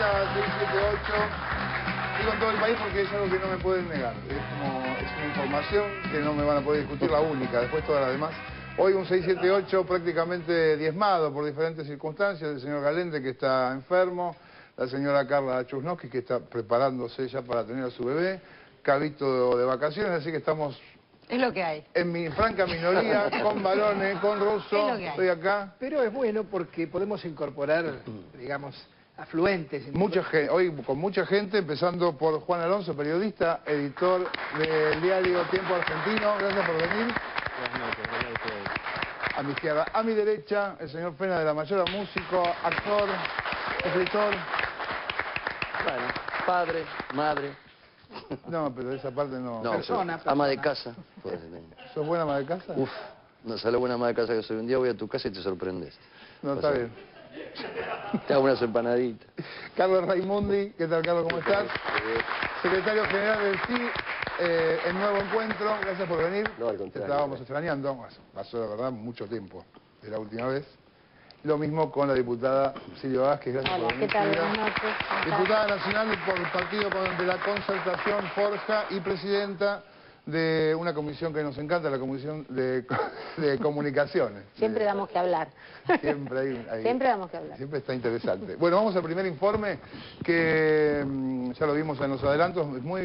esta 678 y con todo el país porque es algo que no me pueden negar. Es una información que no me van a poder discutir, la única, después todas las demás. Hoy un 678 prácticamente diezmado por diferentes circunstancias, el señor Galente que está enfermo, la señora Carla Chusnowski que está preparándose ya para tener a su bebé, Cabito de vacaciones, así que estamos... Es lo que hay. En mi franca minoría, con Barone, con Russo, Es lo que hay. estoy acá. Pero es bueno porque podemos incorporar, digamos, afluentes. Mucha gente, hoy con mucha gente, empezando por Juan Alonso, periodista, editor del diario Tiempo Argentino. Gracias por venir. A mi izquierda, a mi derecha, el señor Pena de la Mayora, músico, actor, escritor. Bueno, padre, madre. No, pero esa parte no. No, Persona, pero ama de persona. casa. Pues, ¿Sos buena ama de casa? uf, no sabes lo buena ama de casa que soy. Un día voy a tu casa y te sorprendes. No, está bien. Te hago unas empanaditas. Carlos Raimundi, ¿qué tal, Carlos? ¿Cómo estás? Secretario General del CI, en Nuevo Encuentro, gracias por venir. No, al Te contrario. estábamos extrañando, pasó la verdad mucho tiempo de la última vez. Lo mismo con la diputada Silvia Vázquez, gracias Hola, por venir. ¿qué tal? Silvia. Buenas noches. ¿Cómo estás? Diputada nacional por el Partido de la Concertación Forja y presidenta de una comisión que nos encanta, la Comisión de Comunicaciones. Siempre damos que hablar. Siempre hay... Siempre damos que hablar. Siempre está interesante. Bueno, vamos al primer informe que ya lo vimos en los adelantos, es muy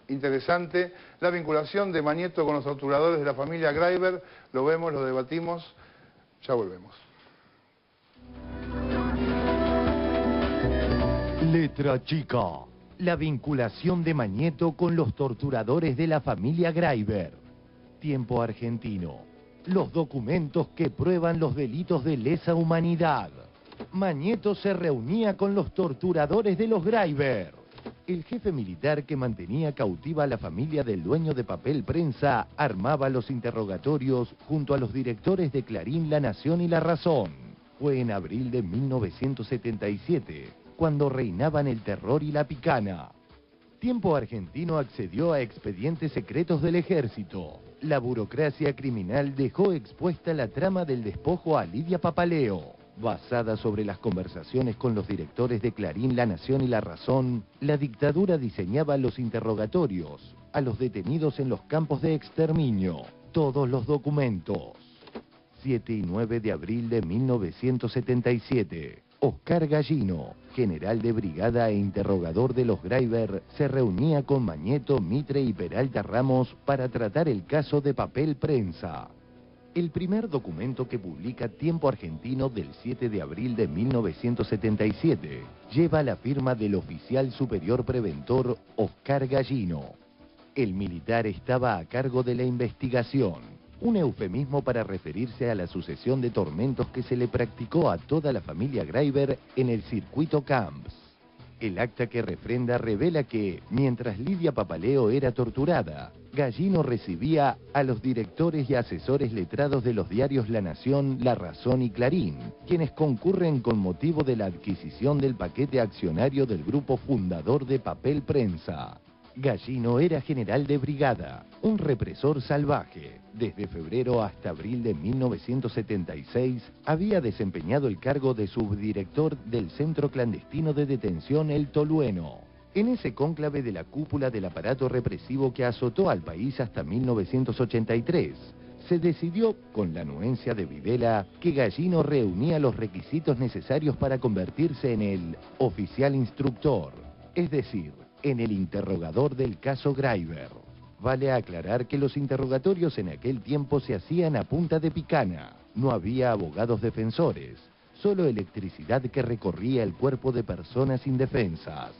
interesante. La vinculación de Mañeto con los torturadores de la familia Greiber, lo vemos, lo debatimos, ya volvemos. Letra chica. La vinculación de Mañeto con los torturadores de la familia Greiber. Tiempo argentino. Los documentos que prueban los delitos de lesa humanidad. Mañeto se reunía con los torturadores de los Greiber. El jefe militar que mantenía cautiva a la familia del dueño de Papel Prensa armaba los interrogatorios junto a los directores de Clarín, La Nación y La Razón. Fue en abril de 1977, cuando reinaban el terror y la picana. Tiempo Argentino accedió a expedientes secretos del ejército. La burocracia criminal dejó expuesta la trama del despojo a Lidia Papaleo. Basada sobre las conversaciones con los directores de Clarín, La Nación y La Razón, la dictadura diseñaba los interrogatorios a los detenidos en los campos de exterminio. Todos los documentos. 7 y 9 de abril de 1977. Oscar Gallino, general de brigada e interrogador de los Greiber, se reunía con Mañeto, Mitre y Peralta Ramos para tratar el caso de Papel Prensa. El primer documento que publica Tiempo Argentino del 7 de abril de 1977 lleva la firma del oficial superior preventor Oscar Gallino. El militar estaba a cargo de la investigación. Un eufemismo para referirse a la sucesión de tormentos que se le practicó a toda la familia Greiber en el circuito Camps. El acta que refrenda revela que, mientras Lidia Papaleo era torturada, Gallino recibía a los directores y asesores letrados de los diarios La Nación, La Razón y Clarín, quienes concurren con motivo de la adquisición del paquete accionario del grupo fundador de Papel Prensa. Gallino era general de brigada, un represor salvaje. Desde febrero hasta abril de 1976 había desempeñado el cargo de subdirector del Centro Clandestino de Detención El Tolueno. En ese cónclave de la cúpula del aparato represivo que azotó al país hasta 1983, se decidió, con la anuencia de Videla, que Gallino reunía los requisitos necesarios para convertirse en el oficial instructor, es decir, en el interrogador del caso Greiber. Vale aclarar que los interrogatorios en aquel tiempo se hacían a punta de picana. No había abogados defensores, solo electricidad que recorría el cuerpo de personas indefensas.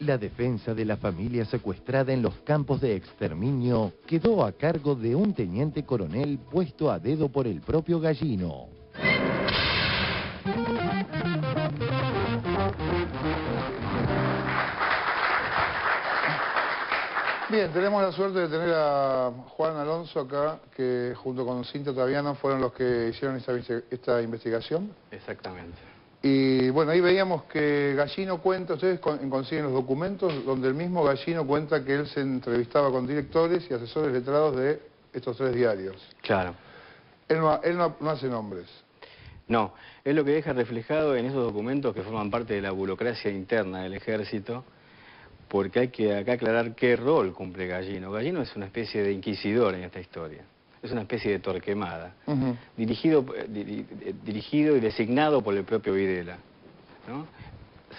La defensa de la familia secuestrada en los campos de exterminio quedó a cargo de un teniente coronel puesto a dedo por el propio Gallino. Bien, tenemos la suerte de tener a Juan Alonso acá, que junto con Cintia Ottaviano fueron los que hicieron esta investigación. Exactamente. Y bueno, ahí veíamos que Gallino cuenta, ustedes consiguen los documentos donde el mismo Gallino cuenta que él se entrevistaba con directores y asesores letrados de estos 3 diarios. Claro. Él no hace nombres. No, es lo que deja reflejado en esos documentos que forman parte de la burocracia interna del ejército, porque hay que acá aclarar qué rol cumple Gallino. Gallino es una especie de inquisidor en esta historia, es una especie de Torquemada, dirigido y designado por el propio Videla, ¿no?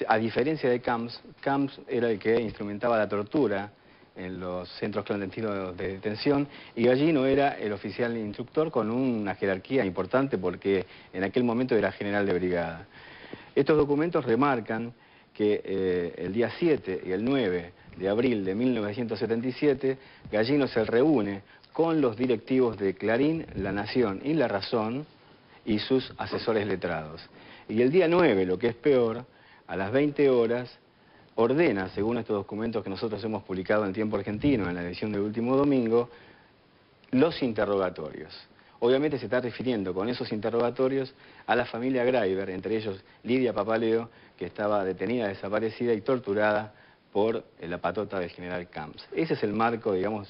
A diferencia de Camps, Camps era el que instrumentaba la tortura en los centros clandestinos de detención, y Gallino era el oficial instructor con una jerarquía importante porque en aquel momento era general de brigada. Estos documentos remarcan que el día 7 y el 9 de abril de 1977, Gallino se reúne con los directivos de Clarín, La Nación y La Razón y sus asesores letrados. Y el día 9, lo que es peor, a las 20 horas, ordena, según estos documentos que nosotros hemos publicado en Tiempo Argentino, en la edición del último domingo, los interrogatorios. Obviamente se está refiriendo con esos interrogatorios a la familia Graiber, entre ellos Lidia Papaleo, que estaba detenida, desaparecida y torturada por la patota del general Camps. Ese es el marco, digamos,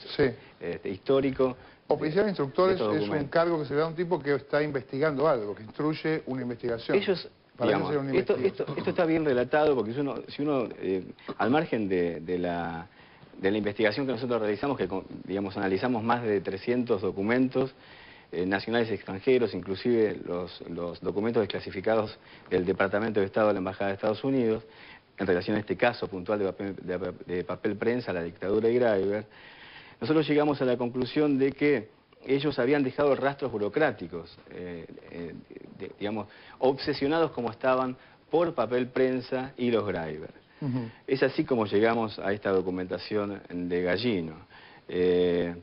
histórico. Oficial instructor es un cargo que se le da a un tipo que está investigando algo, que instruye una investigación. Ellos, digamos, esto está bien relatado porque si uno al margen de la investigación que nosotros realizamos, que digamos analizamos más de 300 documentos nacionales y extranjeros, inclusive los documentos desclasificados del Departamento de Estado de la Embajada de Estados Unidos, en relación a este caso puntual de papel prensa, la dictadura de Graiber, nosotros llegamos a la conclusión de que ellos habían dejado rastros burocráticos, digamos, obsesionados como estaban por papel prensa y los Graiber. Es así como llegamos a esta documentación de Gallino. Pero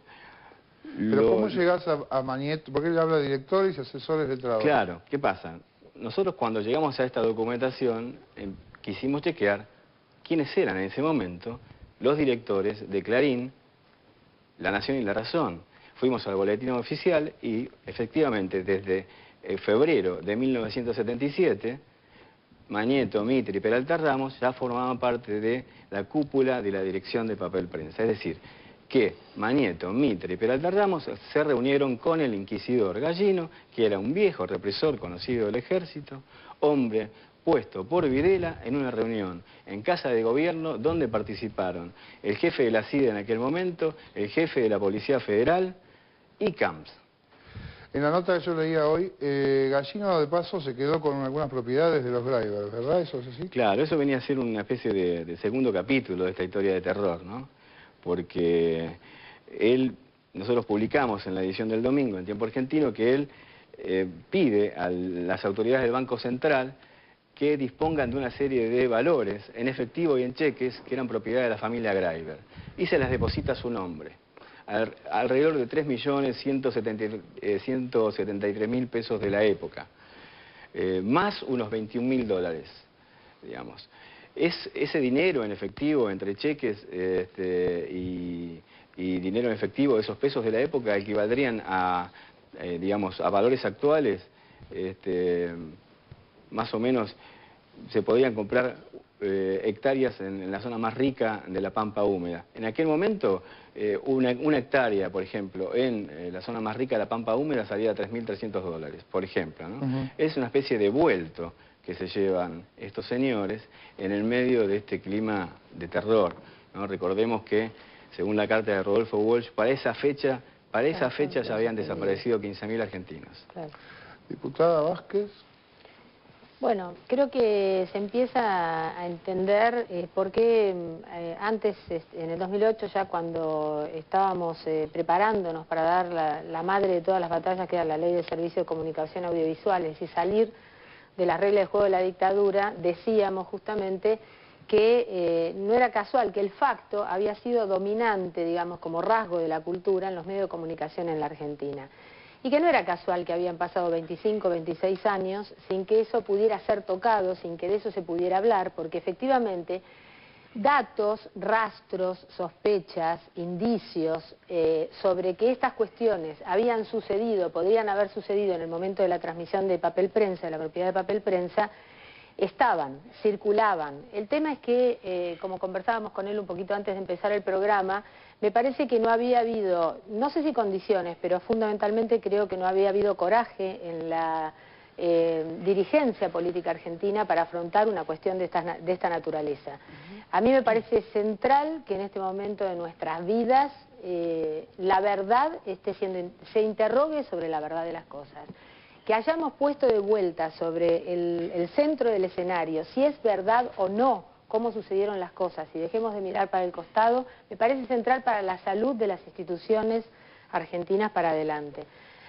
¿cómo llegás a Mañeto? Porque él habla de directores y asesores de trabajo. Claro, ¿qué pasa? Nosotros cuando llegamos a esta documentación quisimos chequear quiénes eran en ese momento los directores de Clarín, La Nación y La Razón. Fuimos al boletín oficial y efectivamente desde febrero de 1977, Mañeto, Mitre y Peralta Ramos ya formaban parte de la cúpula de la dirección de papel prensa. Es decir, que Mañeto, Mitre y Peralta Ramos se reunieron con el inquisidor Gallino, que era un viejo represor conocido del ejército, hombre puesto por Videla en una reunión en Casa de Gobierno donde participaron el jefe de la CIDE en aquel momento, el jefe de la Policía Federal y Camps. En la nota que yo leía hoy, Gallino de paso se quedó con algunas propiedades de los Graiber, ¿verdad? ¿Eso es así? Claro, eso venía a ser una especie de segundo capítulo de esta historia de terror, ¿no? Porque nosotros publicamos en la edición del domingo, en Tiempo Argentino, que él pide a las autoridades del Banco Central que dispongan de una serie de valores en efectivo y en cheques que eran propiedad de la familia Graiber, y se las deposita a su nombre. Alrededor de 3.173.000 pesos de la época, más unos $21.000, digamos. Ese dinero en efectivo, entre cheques y dinero en efectivo, esos pesos de la época equivaldrían a, digamos, a valores actuales, más o menos se podían comprar hectáreas en la zona más rica de la Pampa Húmeda. En aquel momento, una hectárea, por ejemplo, en la zona más rica de la Pampa Húmeda salía a $3.300, por ejemplo, ¿no? Es una especie de vuelto que se llevan estos señores en el medio de este clima de terror, ¿no? Recordemos que, según la carta de Rodolfo Walsh, para esa fecha ya habían desaparecido 15.000 argentinos. Claro. Diputada Vázquez. Bueno, creo que se empieza a entender por qué antes, en el 2008, ya cuando estábamos preparándonos para dar la madre de todas las batallas, que era la Ley de Servicio de Comunicación Audiovisuales, y salir de las reglas del juego de la dictadura, decíamos justamente que no era casual, que el facto había sido dominante, digamos, como rasgo de la cultura en los medios de comunicación en la Argentina. Y que no era casual que habían pasado 25, 26 años sin que eso pudiera ser tocado, sin que de eso se pudiera hablar, porque efectivamente datos, rastros, sospechas, indicios sobre que estas cuestiones habían sucedido, podrían haber sucedido en el momento de la transmisión de papel prensa, de la propiedad de papel prensa, estaban, circulaban. El tema es que, como conversábamos con él un poquito antes de empezar el programa, me parece que no había habido, no sé si condiciones, pero fundamentalmente creo que no había habido coraje en la dirigencia política argentina para afrontar una cuestión de esta naturaleza. A mí me parece central que en este momento de nuestras vidas la verdad se interrogue sobre la verdad de las cosas. Que hayamos puesto de vuelta sobre el centro del escenario si es verdad o no cómo sucedieron las cosas y dejemos de mirar para el costado, me parece central para la salud de las instituciones argentinas para adelante.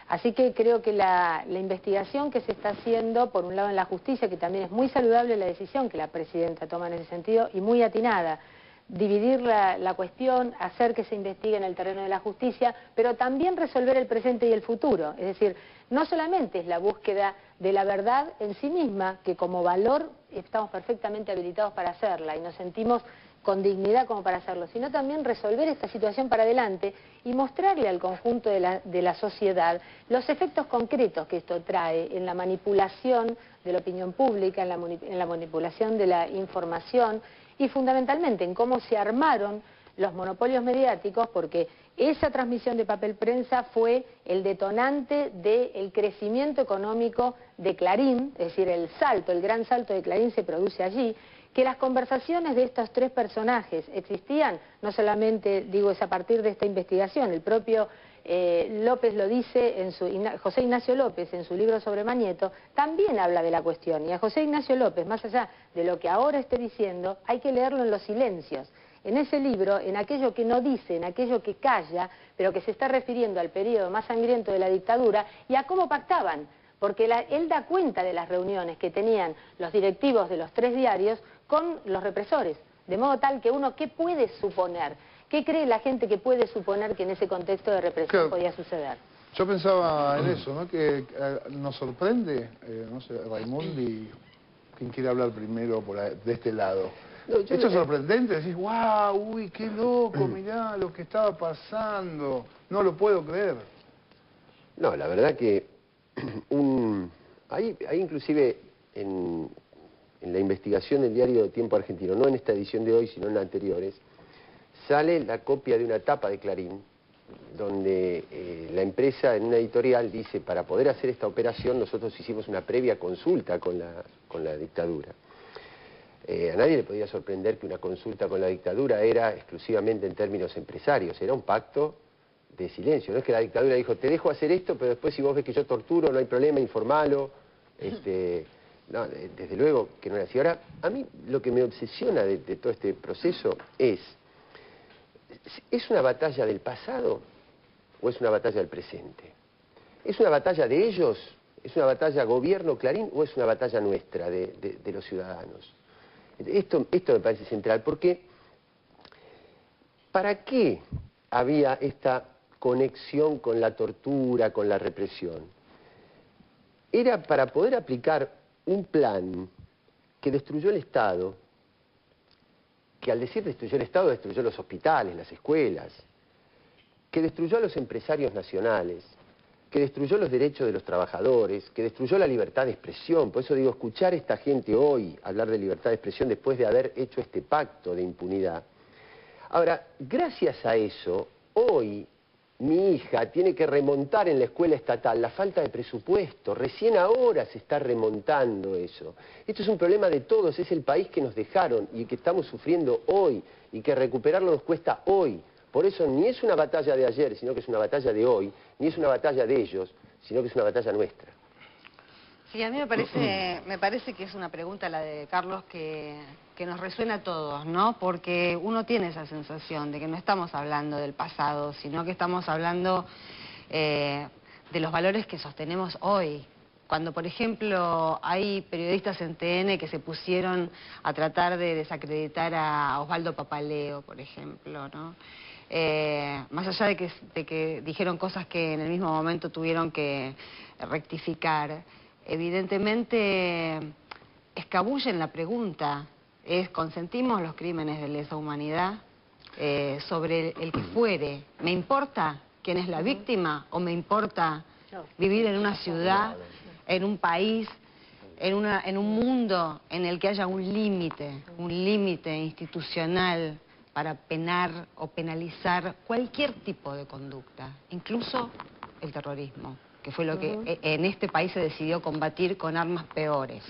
Así que creo que la investigación que se está haciendo, por un lado en la justicia, que también es muy saludable la decisión que la presidenta toma en ese sentido y muy atinada, dividir la cuestión, hacer que se investigue en el terreno de la justicia, pero también resolver el presente y el futuro. Es decir, no solamente es la búsqueda de la verdad en sí misma, que como valor estamos perfectamente habilitados para hacerla y nos sentimos con dignidad como para hacerlo, sino también resolver esta situación para adelante y mostrarle al conjunto de la sociedad los efectos concretos que esto trae en la manipulación de la opinión pública, en la manipulación de la información y fundamentalmente en cómo se armaron los monopolios mediáticos, porque esa transmisión de papel prensa fue el detonante del crecimiento económico de Clarín, es decir, el gran salto de Clarín se produce allí. Que las conversaciones de estos tres personajes existían, no solamente, digo, es a partir de esta investigación, el propio López lo dice, José Ignacio López en su libro sobre Mañeto, también habla de la cuestión, y a José Ignacio López, más allá de lo que ahora esté diciendo, hay que leerlo en los silencios. En ese libro, en aquello que no dice, en aquello que calla, pero que se está refiriendo al periodo más sangriento de la dictadura y a cómo pactaban, porque él da cuenta de las reuniones que tenían los directivos de los tres diarios con los represores, de modo tal que uno, ¿qué puede suponer? ¿Qué cree la gente que puede suponer que en ese contexto de represión podía suceder? Yo pensaba en eso, ¿no? Que nos sorprende, no sé, Raimundi, quien quiere hablar primero de este lado. No, Esto es sorprendente, decís, wow, uy, qué loco, mirá lo que estaba pasando, no lo puedo creer. No, la verdad que hay inclusive en la investigación del diario Tiempo Argentino, no en esta edición de hoy, sino en anteriores, sale la copia de una tapa de Clarín, donde la empresa en una editorial dice, para poder hacer esta operación nosotros hicimos una previa consulta con la dictadura. A nadie le podía sorprender que una consulta con la dictadura era exclusivamente en términos empresarios, era un pacto de silencio. No es que la dictadura dijo, te dejo hacer esto, pero después si vos ves que yo torturo, no hay problema, informalo. No, desde luego que no era así. Ahora, a mí lo que me obsesiona de todo este proceso ¿es una batalla del pasado o es una batalla del presente? ¿Es una batalla de ellos? ¿Es una batalla gobierno Clarín o es una batalla nuestra, de los ciudadanos? Esto me parece central, porque ¿para qué había esta conexión con la tortura, con la represión? Era para poder aplicar un plan que destruyó el Estado, que al decir destruyó el Estado, destruyó los hospitales, las escuelas, que destruyó a los empresarios nacionales, que destruyó los derechos de los trabajadores, que destruyó la libertad de expresión. Por eso digo, escuchar a esta gente hoy hablar de libertad de expresión después de haber hecho este pacto de impunidad. Ahora, gracias a eso, hoy mi hija tiene que remontar en la escuela estatal la falta de presupuesto. Recién ahora se está remontando eso. Esto es un problema de todos, es el país que nos dejaron y que estamos sufriendo hoy y que recuperarlo nos cuesta hoy. Por eso ni es una batalla de ayer, sino que es una batalla de hoy, ni es una batalla de ellos, sino que es una batalla nuestra. Sí, a mí me parece que es una pregunta la de Carlos que nos resuena a todos, ¿no? Porque uno tiene esa sensación de que no estamos hablando del pasado, sino que estamos hablando de los valores que sostenemos hoy. Cuando, por ejemplo, hay periodistas en TN que se pusieron a tratar de desacreditar a Osvaldo Papaleo, por ejemplo, ¿no? Más allá de que dijeron cosas que en el mismo momento tuvieron que rectificar, evidentemente escabullen la pregunta, ¿consentimos los crímenes de lesa humanidad sobre el que fuere? ¿Me importa quién es la víctima o me importa vivir en una ciudad, en un país, en un mundo en el que haya un límite institucional para penar o penalizar cualquier tipo de conducta, incluso el terrorismo? que fue lo que en este país se decidió combatir con armas peores.